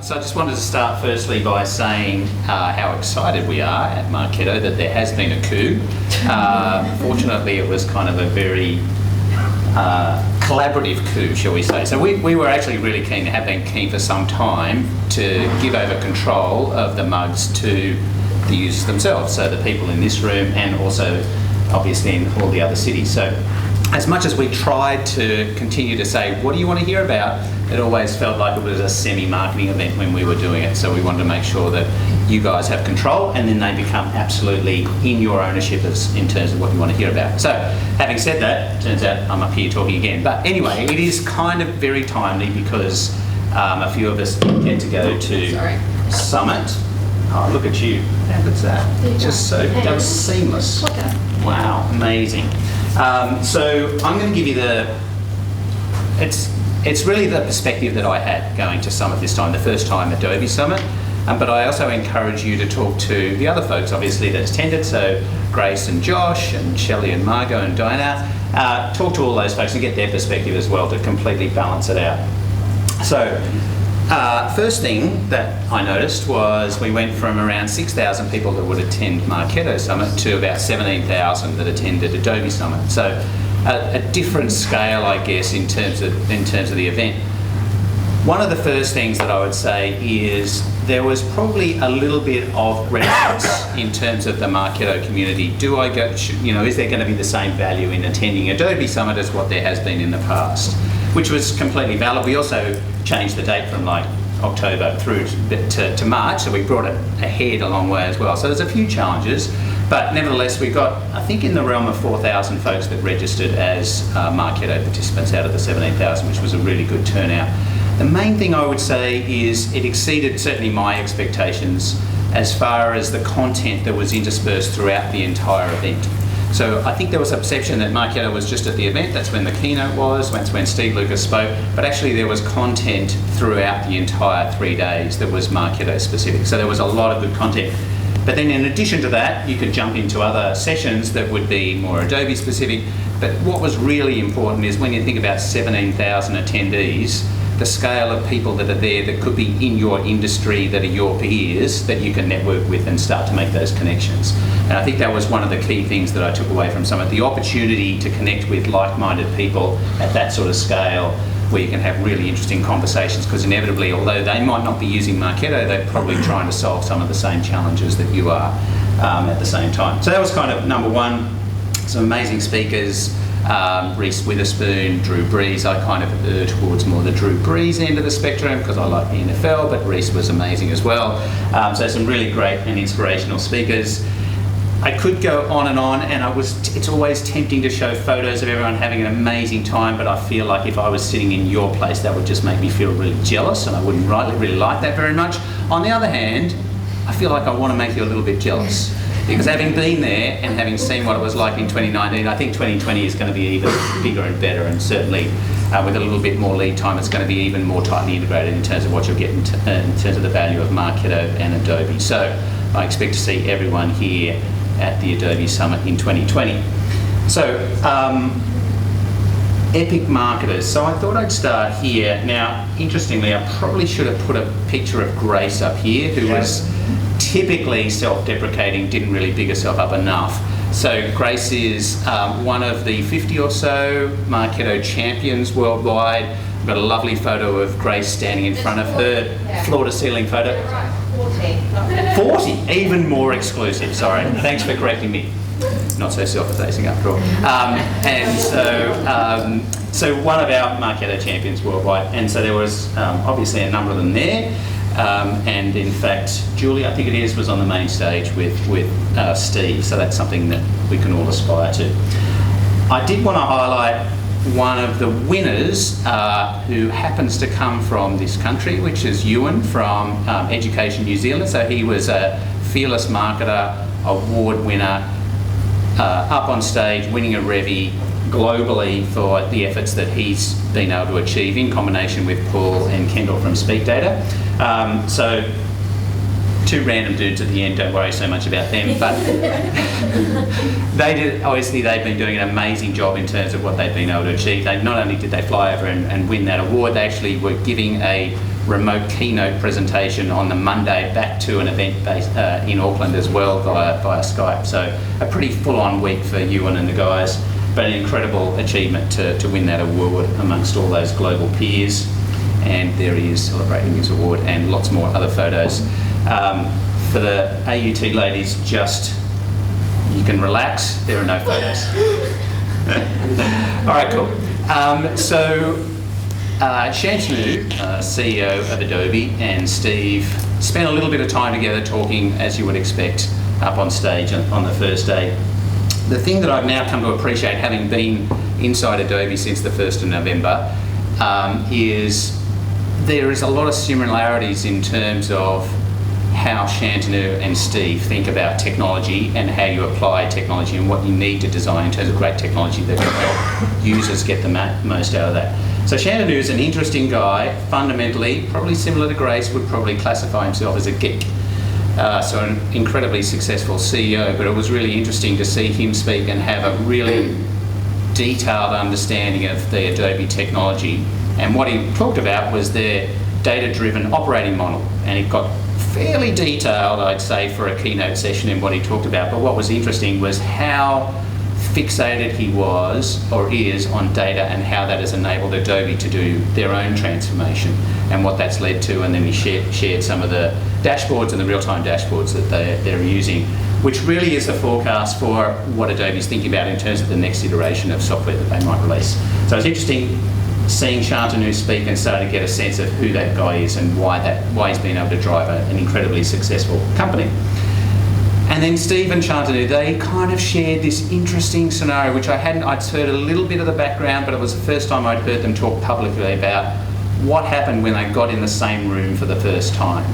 So I just wanted to start firstly by saying how excited we are at Marketo that there has been a coup. Fortunately, it was kind of a very collaborative coup, shall we say. So we were actually really keen, have been keen for some time, to give over control of the mugs to the users themselves, so the people in this room and also obviously in all the other cities. So as much as we tried to continue to say, what do you want to hear about, it always felt like it was a semi-marketing event when we were doing it. So we wanted to make sure that you guys have control and then they become absolutely in your ownership in terms of what you want to hear about. So having said that, turns out I'm up here talking again. But anyway, it is kind of very timely because a few of us get to go to Summit. Oh, look at you. How good's that? Just so, that was seamless. Wow, amazing. So I'm going to give you it's really the perspective that I had going to Summit this time, the first time Adobe Summit, but I also encourage you to talk to the other folks obviously that attended, so Grace and Josh and Shelley and Margot and Diana, talk to all those folks and get their perspective as well to completely balance it out. So first thing that I noticed was we went from around 6,000 people that would attend Marketo Summit to about 17,000 that attended Adobe Summit. So a different scale, I guess, in terms of the event. One of the first things that I would say is there was probably a little bit of reticence in terms of the Marketo community. Do I go, is there going to be the same value in attending Adobe Summit as what there has been in the past? Which was completely valid. We also changed the date from like October through to March, so we brought it ahead a long way as well. So there's a few challenges, but nevertheless we got, I think, in the realm of 4,000 folks that registered as Marketo participants out of the 17,000, which was a really good turnout. The main thing I would say is it exceeded certainly my expectations as far as the content that was interspersed throughout the entire event. So I think there was a perception that Marketo was just at the event, that's when the keynote was, that's when Steve Lucas spoke, but actually there was content throughout the entire 3 days that was Marketo specific. So there was a lot of good content. But then in addition to that, you could jump into other sessions that would be more Adobe specific. But what was really important is when you think about 17,000 attendees, the scale of people that are there that could be in your industry, that are your peers, that you can network with and start to make those connections. And I think that was one of the key things that I took away from Summit, the opportunity to connect with like-minded people at that sort of scale where you can have really interesting conversations, because inevitably, although they might not be using Marketo, they're probably trying to solve some of the same challenges that you are at the same time. So that was kind of number one. Some amazing speakers. Reese Witherspoon, Drew Brees. I kind of err towards more the Drew Brees end of the spectrum because I like the NFL, but Reese was amazing as well. So some really great and inspirational speakers. I could go on, and it's always tempting to show photos of everyone having an amazing time, but I feel like if I was sitting in your place, that would just make me feel really jealous, and I wouldn't really like that very much. On the other hand, I feel like I want to make you a little bit jealous. Because having been there and having seen what it was like in 2019, I think 2020 is going to be even bigger and better, and certainly with a little bit more lead time, it's going to be even more tightly integrated in terms of what you'll get in terms of the value of Marketo and Adobe. So I expect to see everyone here at the Adobe Summit in 2020. So epic marketers. So I thought I'd start here. Now, interestingly, I probably should have put a picture of Grace up here, who was typically self-deprecating, didn't really big herself up enough. So Grace is one of the 50 or so Marketo champions worldwide. I've got a lovely photo of Grace standing in front of her floor-to-ceiling photo. 40, even more exclusive, sorry. Thanks for correcting me. Not so self-effacing after all. So one of our Marketo champions worldwide, and so there was obviously a number of them there. And in fact, Julie, I think it is, was on the main stage with Steve, so that's something that we can all aspire to. I did want to highlight one of the winners who happens to come from this country, which is Ewan from Education New Zealand. So he was a Fearless Marketer award winner, up on stage winning a Revy globally for the efforts that he's been able to achieve in combination with Paul and Kendall from Speak Data. So two random dudes at the end, don't worry so much about them, but they've been doing an amazing job in terms of what they've been able to achieve. Not only did they fly over and win that award, they actually were giving a remote keynote presentation on the Monday back to an event based in Auckland as well via Skype. So a pretty full-on week for Ewan and the guys, but an incredible achievement to win that award amongst all those global peers. And there he is celebrating his award, and lots more other photos. For the AUT ladies, just, you can relax, there are no photos. All right, cool. Shantanu, CEO of Adobe, and Steve spent a little bit of time together talking, as you would expect, up on stage on the first day. The thing that I've now come to appreciate, having been inside Adobe since the 1st of November, is there is a lot of similarities in terms of how Shantanu and Steve think about technology and how you apply technology and what you need to design in terms of great technology that can help users get the most out of that. So Shantanu is an interesting guy, fundamentally, probably similar to Grace, would probably classify himself as a geek. So an incredibly successful CEO, but it was really interesting to see him speak and have a really detailed understanding of the Adobe technology. And what he talked about was their data-driven operating model, and it got fairly detailed, I'd say, for a keynote session in what he talked about. But what was interesting was how fixated he was or is on data and how that has enabled Adobe to do their own transformation and what that's led to. And then he shared some of the dashboards and the real-time dashboards that they're using, which really is a forecast for what Adobe's thinking about in terms of the next iteration of software that they might release. So it's interesting seeing Shantanu speak and starting to get a sense of who that guy is and why he's been able to drive an incredibly successful company. And then Steve and Shantanu, they kind of shared this interesting scenario, which I'd heard a little bit of the background, but it was the first time I'd heard them talk publicly about what happened when they got in the same room for the first time.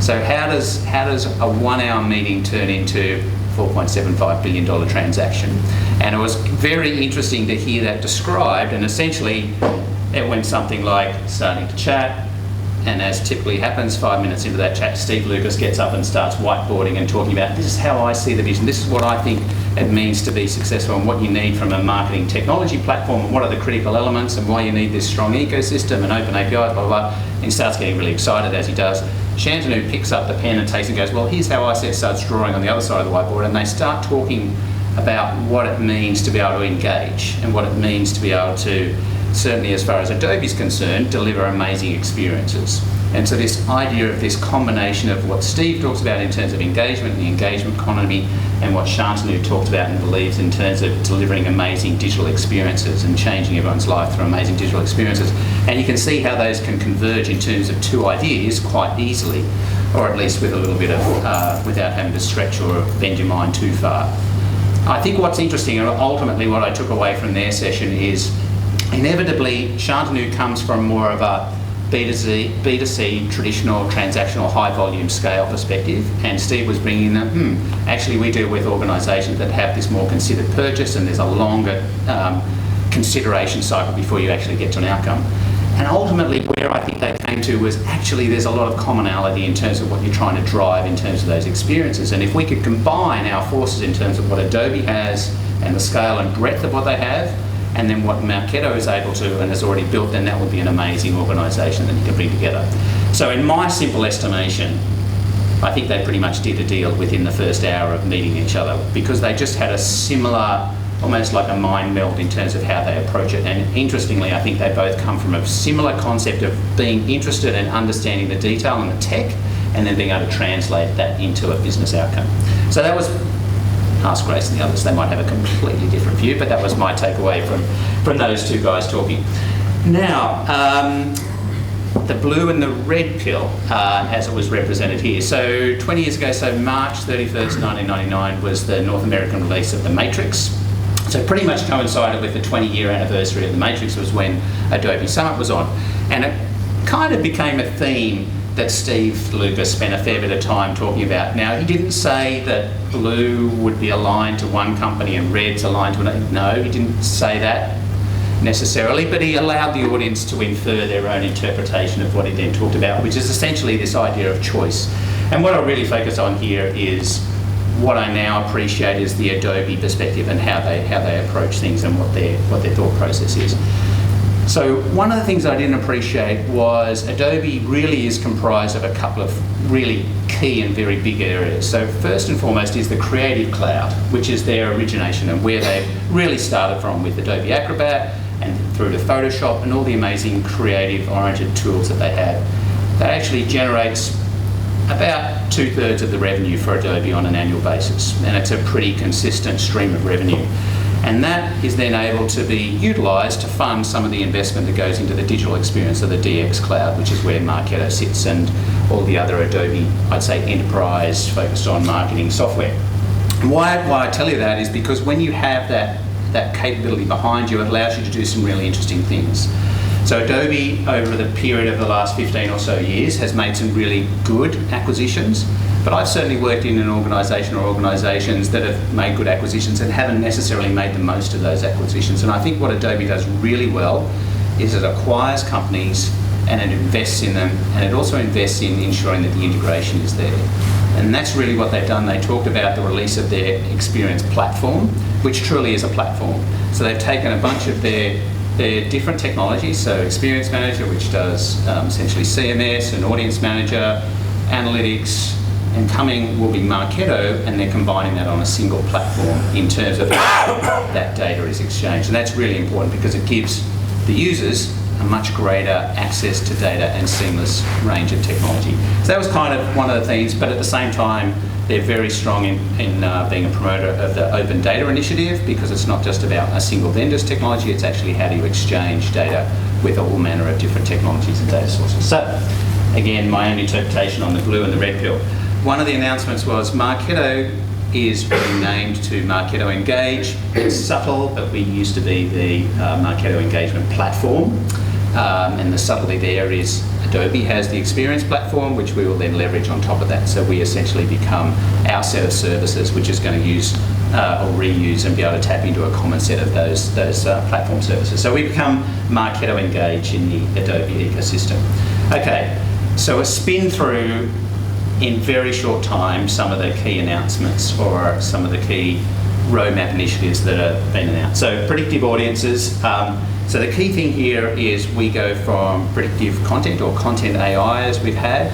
So how does a 1-hour meeting turn into $4.75 billion transaction? And it was very interesting to hear that described, and essentially it went something like starting to chat, and as typically happens, 5 minutes into that chat, Steve Lucas gets up and starts whiteboarding and talking about, this is how I see the vision, this is what I think it means to be successful and what you need from a marketing technology platform and what are the critical elements and why you need this strong ecosystem and open APIs, blah, blah, blah. And he starts getting really excited as he does. Shantanu picks up the pen and takes and goes, well, here's how I see it, starts drawing on the other side of the whiteboard, and they start talking about what it means to be able to engage and what it means to be able to, certainly as far as Adobe's concerned, deliver amazing experiences. And so this idea of this combination of what Steve talks about in terms of engagement and the engagement economy, and what Shantanu talked about and believes in terms of delivering amazing digital experiences and changing everyone's life through amazing digital experiences. And you can see how those can converge in terms of two ideas quite easily, or at least with a little bit of, without having to stretch or bend your mind too far. I think what's interesting, and ultimately what I took away from their session, is inevitably Shantanu comes from more of a B2C traditional transactional high volume scale perspective, and Steve was bringing in actually we deal with organisations that have this more considered purchase and there's a longer consideration cycle before you actually get to an outcome. And ultimately where I think they came to was actually there's a lot of commonality in terms of what you're trying to drive in terms of those experiences, and if we could combine our forces in terms of what Adobe has and the scale and breadth of what they have, and then what Marketo is able to and has already built, then that would be an amazing organisation that you can bring together. So in my simple estimation, I think they pretty much did a deal within the first hour of meeting each other, because they just had a similar, almost like a mind meld in terms of how they approach it. And interestingly, I think they both come from a similar concept of being interested in understanding the detail and the tech, and then being able to translate that into a business outcome. So that was, ask Grace and the others, they might have a completely different view, but that was my takeaway from those two guys talking. Now, the blue and the red pill, as it was represented here. So 20 years ago, so March 31st, 1999 was the North American release of The Matrix. So pretty much coincided with the 20-year anniversary of The Matrix was when Adobe Summit was on. And it kind of became a theme that Steve Lucas spent a fair bit of time talking about. Now, he didn't say that blue would be aligned to one company and red's aligned to another. No, he didn't say that necessarily, but he allowed the audience to infer their own interpretation of what he then talked about, which is essentially this idea of choice. And what I really focus on here is what I now appreciate is the Adobe perspective and how they approach things and what their thought process is. So one of the things I didn't appreciate was Adobe really is comprised of a couple of really key and very big areas. So first and foremost is the Creative Cloud, which is their origination and where they've really started from with Adobe Acrobat and through to Photoshop and all the amazing creative-oriented tools that they have. That actually generates about 2/3 of the revenue for Adobe on an annual basis, and it's a pretty consistent stream of revenue. And that is then able to be utilised to fund some of the investment that goes into the digital experience of the DX Cloud, which is where Marketo sits and all the other Adobe, I'd say, enterprise focused on marketing software. And why I tell you that is because when you have that capability behind you, it allows you to do some really interesting things. So Adobe, over the period of the last 15 or so years, has made some really good acquisitions, but I've certainly worked in an organisation or organisations that have made good acquisitions and haven't necessarily made the most of those acquisitions. And I think what Adobe does really well is it acquires companies and it invests in them, and it also invests in ensuring that the integration is there. And that's really what they've done. They talked about the release of their experience platform, which truly is a platform. So they've taken a bunch of their different technologies, so Experience Manager, which does essentially CMS and Audience Manager, Analytics, and coming will be Marketo, and they're combining that on a single platform in terms of how that data is exchanged. And that's really important because it gives the users a much greater access to data and seamless range of technology. So that was kind of one of the things, but at the same time, they're very strong in being a promoter of the Open Data Initiative, because it's not just about a single vendor's technology, it's actually how do you exchange data with all manner of different technologies and data sources. So, again, my own interpretation on the blue and the red pill. One of the announcements was Marketo is being named to Marketo Engage. It's subtle, but we used to be the Marketo Engagement Platform. And the subtlety there is Adobe has the Experience platform, which we will then leverage on top of that. So we essentially become our set of services, which is going to use or reuse and be able to tap into a common set of those platform services. So we become Marketo Engage in the Adobe ecosystem. Okay, so a spin through in very short time some of the key announcements or some of the key roadmap initiatives that have been announced. So predictive audiences. So the key thing here is we go from predictive content or content AI as we've had,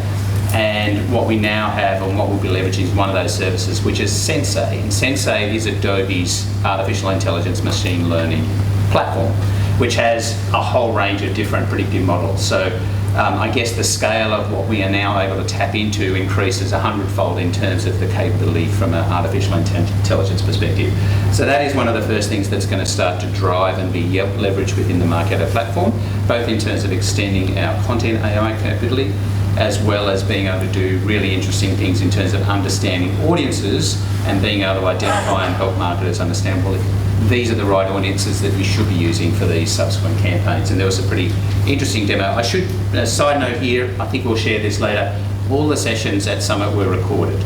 and what we now have and what we'll be leveraging is one of those services, which is Sensei. And Sensei is Adobe's artificial intelligence machine learning platform, which has a whole range of different predictive models. So I guess the scale of what we are now able to tap into increases 100-fold in terms of the capability from an artificial intelligence perspective. So that is one of the first things that's going to start to drive and be leveraged within the Marketo platform, both in terms of extending our content AI capability, as well as being able to do really interesting things in terms of understanding audiences and being able to identify and help marketers understand, well, these are the right audiences that you should be using for these subsequent campaigns. And there was a pretty interesting demo. I should, a side note here, I think we'll share this later, all the sessions at Summit were recorded.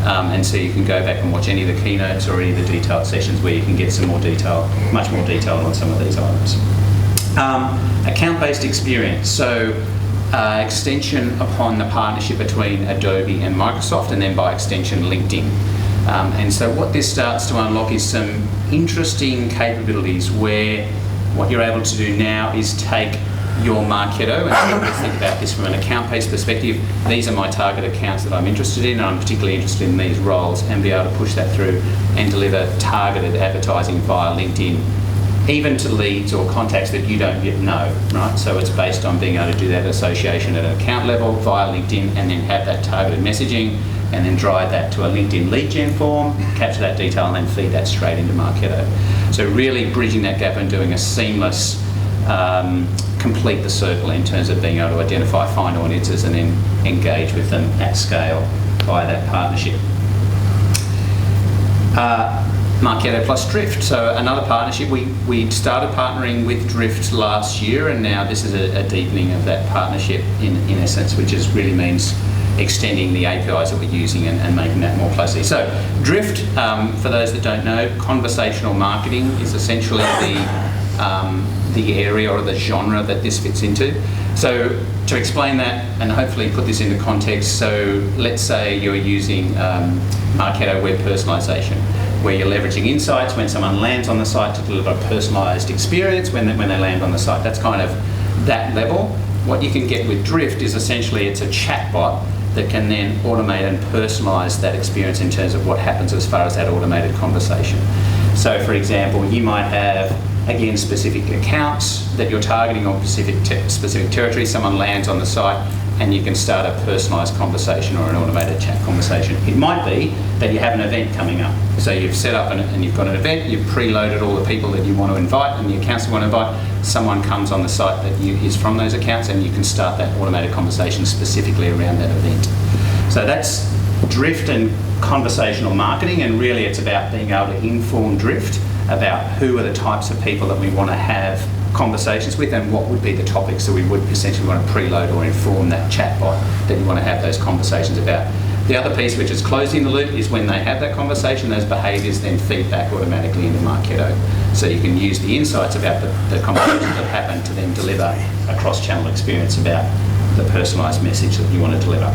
And so you can go back and watch any of the keynotes or any of the detailed sessions where you can get some more detail, much more detail on some of these items. Account-based experience. So extension upon the partnership between Adobe and Microsoft, and then by extension LinkedIn. And so what this starts to unlock is some interesting capabilities where what you're able to do now is take your Marketo, and let's think about this from an account-based perspective. These are my target accounts that I'm interested in, and I'm particularly interested in these roles, and be able to push that through and deliver targeted advertising via LinkedIn, even to leads or contacts that you don't yet know, right? So it's based on being able to do that association at an account level via LinkedIn, and then have that targeted messaging, and then drive that to a LinkedIn lead gen form, capture that detail, and then feed that straight into Marketo. So really bridging that gap and doing a seamless, complete the circle in terms of being able to identify, find audiences, and then engage with them at scale via that partnership. Marketo plus Drift. So another partnership, we started partnering with Drift last year, and now this is a deepening of that partnership in essence, which is really means extending the APIs that we're using and making that more closely. So Drift, for those that don't know, conversational marketing is essentially the area or the genre that this fits into. So to explain that and hopefully put this into context, so let's say you're using Marketo web personalization. where you're leveraging insights when someone lands on the site to deliver a personalised experience when they land on the site. That's kind of that level. What you can get with Drift is essentially it's a chatbot that can then automate and personalise that experience in terms of what happens as far as that automated conversation. So for example, you might have, again, specific accounts that you're targeting on specific territories. Someone lands on the site and you can start a personalised conversation or an automated chat conversation. It might be that you have an event coming up. So you've set up and you've got an event, you've preloaded all the people that you want to invite and the accounts you want to invite. Someone comes on the site that is from those accounts and you can start that automated conversation specifically around that event. So that's Drift and conversational marketing, and really it's about being able to inform Drift about who are the types of people that we want to have conversations with and what would be the topics that we would essentially want to preload or inform that chatbot that you want to have those conversations about. The other piece, which is closing the loop, is when they have that conversation, those behaviours then feed back automatically into Marketo. So you can use the insights about the conversations that happen to then deliver a cross-channel experience about the personalised message that you want to deliver.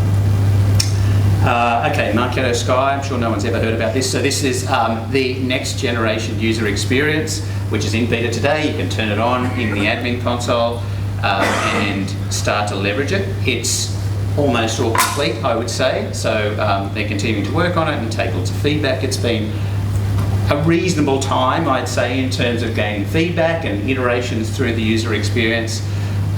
Okay, Marketo Sky, I'm sure no one's ever heard about this. So this is the next generation user experience, which is in beta today. You can turn it on in the admin console and start to leverage it. It's almost all complete, I would say. So they're continuing to work on it and take lots of feedback. It's been a reasonable time, I'd say, in terms of gaining feedback and iterations through the user experience.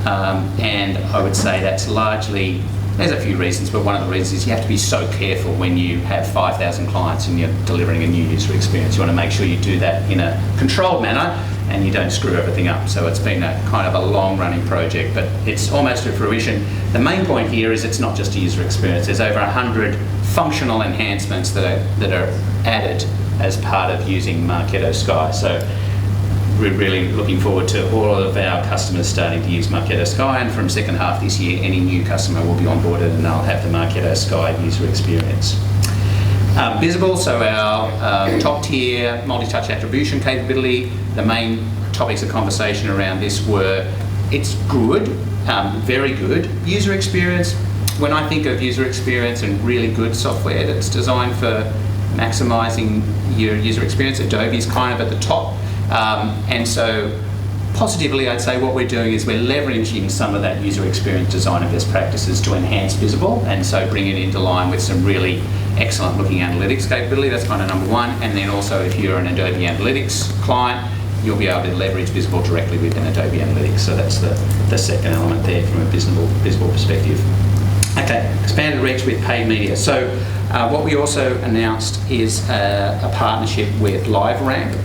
And I would say that's largely, there's a few reasons, but one of the reasons is you have to be so careful when you have 5,000 clients and you're delivering a new user experience. You want to make sure you do that in a controlled manner and you don't screw everything up. So it's been a kind of a long-running project, but it's almost to fruition. The main point here is it's not just a user experience. There's over 100 functional enhancements that are added as part of using Marketo Sky. So we're really looking forward to all of our customers starting to use Marketo Sky, and from second half this year, any new customer will be onboarded and they'll have the Marketo Sky user experience. Visible, so our top tier multi-touch attribution capability. The main topics of conversation around this were, it's good, very good user experience. When I think of user experience and really good software that's designed for maximising your user experience, Adobe's kind of at the top. And so positively, I'd say what we're doing is we're leveraging some of that user experience design and best practices to enhance Visible, and so bring it into line with some really excellent looking analytics capability. That's kind of number one. And then also, if you're an Adobe Analytics client, you'll be able to leverage Visible directly within Adobe Analytics. So that's the second element there from a visible perspective. Okay, expanded reach with paid media. So what we also announced is a partnership with LiveRamp.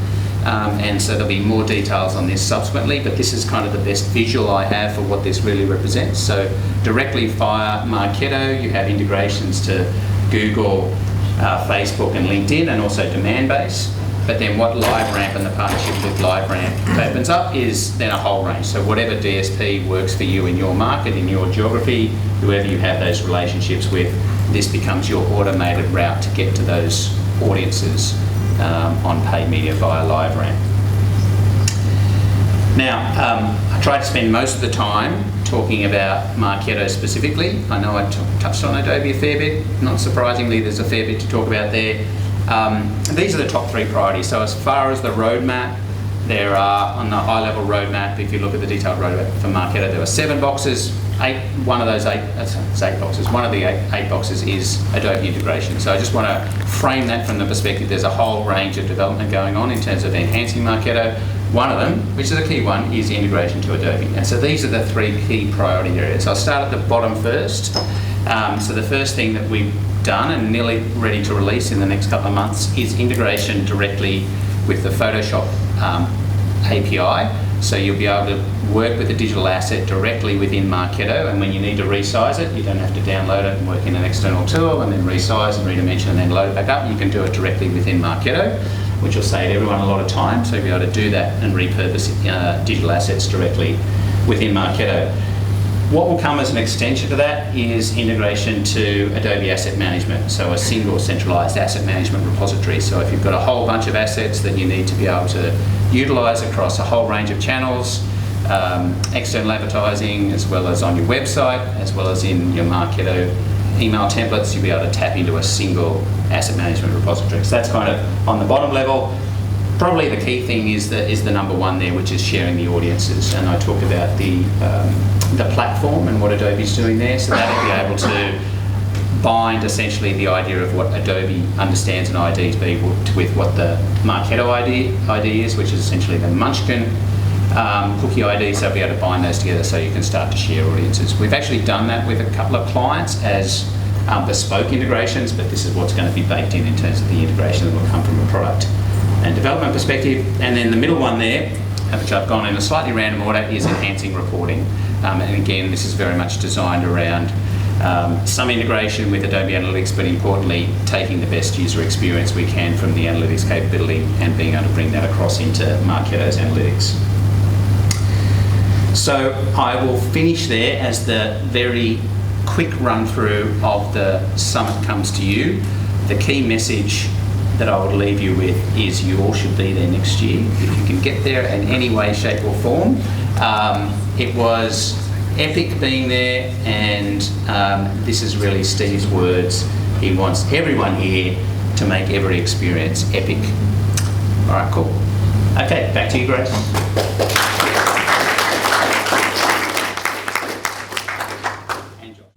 And so there'll be more details on this subsequently, but this is kind of the best visual I have for what this really represents. So directly via Marketo, you have integrations to Google, Facebook and LinkedIn, and also Demandbase. But then what LiveRamp and the partnership with LiveRamp opens up is then a whole range. So whatever DSP works for you in your market, in your geography, whoever you have those relationships with, this becomes your automated route to get to those audiences on paid media via LiveRamp. Now, I tried to spend most of the time talking about Marketo specifically. I know I touched on Adobe a fair bit. Not surprisingly, there's a fair bit to talk about there. These are the top three priorities. So as far as the roadmap, there are, on the high-level roadmap, if you look at the detailed roadmap for Marketo, there are 7 boxes. One of the eight boxes is Adobe integration. So I just want to frame that from the perspective there's a whole range of development going on in terms of enhancing Marketo. One of them, which is a key one, is integration to Adobe. And so these are the 3 key priority areas. I'll start at the bottom first. So the first thing that we've done and nearly ready to release in the next couple of months is integration directly with the Photoshop API. So you'll be able to work with a digital asset directly within Marketo, and when you need to resize it, you don't have to download it and work in an external tool and then resize and redimension and then load it back up. You can do it directly within Marketo, which will save everyone a lot of time. So you'll be able to do that and repurpose digital assets directly within Marketo. What will come as an extension to that is integration to Adobe Asset Management, so a single centralized asset management repository. So if you've got a whole bunch of assets that you need to be able to utilize across a whole range of channels, external advertising, as well as on your website, as well as in your Marketo email templates, you'll be able to tap into a single asset management repository. So that's kind of on the bottom level. Probably the key thing is the number one there, which is sharing the audiences. And I talked about the platform and what Adobe's doing there. So that'll be able to bind essentially the idea of what Adobe understands an ID to be with what the Marketo ID is, which is essentially the Munchkin cookie ID. So be able to bind those together so you can start to share audiences. We've actually done that with a couple of clients as bespoke integrations, but this is what's going to be baked in terms of the integration that will come from a product and development perspective. And then the middle one there, which I've gone in a slightly random order, is enhancing reporting. And again, this is very much designed around some integration with Adobe Analytics, but importantly, taking the best user experience we can from the analytics capability and being able to bring that across into Marketo's analytics. So I will finish there as the very quick run through of the summit comes to you. The key message that I would leave you with is you all should be there next year if you can get there in any way, shape or form. It was epic being there, and this is really Steve's words. He wants everyone here to make every experience epic. All right, cool. Okay, back to you, Grace.